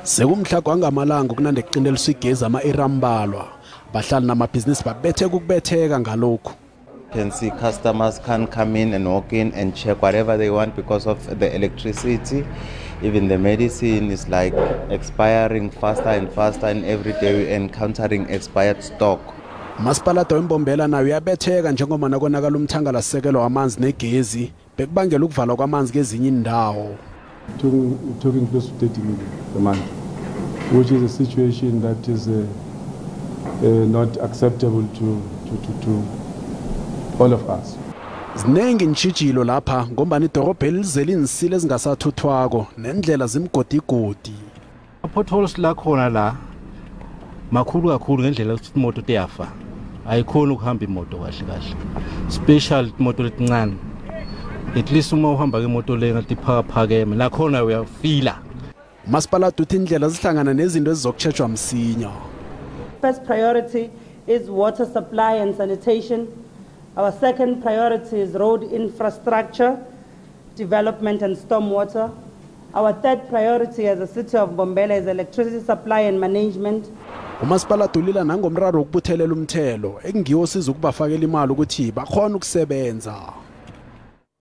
Sekumhla kwangamalanga kunande kuqinteliswa igezi ama-erambalwa bahlali namabhizinisi babethe ukubetheka ngalokho. Can see customers can come in and walk in and check whatever they want because of the electricity. Even the medicine is like expiring faster and faster, and every day we're encountering expired stock. Umasipalada weMbombela nayo yabetheka njengoba nakonakala umthangalasisekelo wamanzi negezi bekubangela ukuvalwa kwamanzi kezinye indawo. Talking close to 30 million a month, which is a situation that is not acceptable to all of us. Zinengi intshijilo lapha ngombani idorobheni lizele izinsile ezingasathuthwako nendlela zimgodigodi. Potholes la khona la makhulu kakhulu ngendlela ukuthi imoto iyafa. Ayikhona ukuhamba imoto kahle kahle. Special imoto letincane. At least uma uhamba ngemoto le ngathi phakaphakeme la khona uyafila. Umasipalada uthi indlela zihlangana nezinto ezizokutshejwa msinya. First priority is water supply and sanitation. Our second priority is road infrastructure, development and stormwater. Our third priority as a city of Mbombela is electricity supply and management. Umasipalada ulila nangomraro wokubuthelela umthelo ekungiwo siza ukubafakela imali ukuthi bakhona ukusebenza.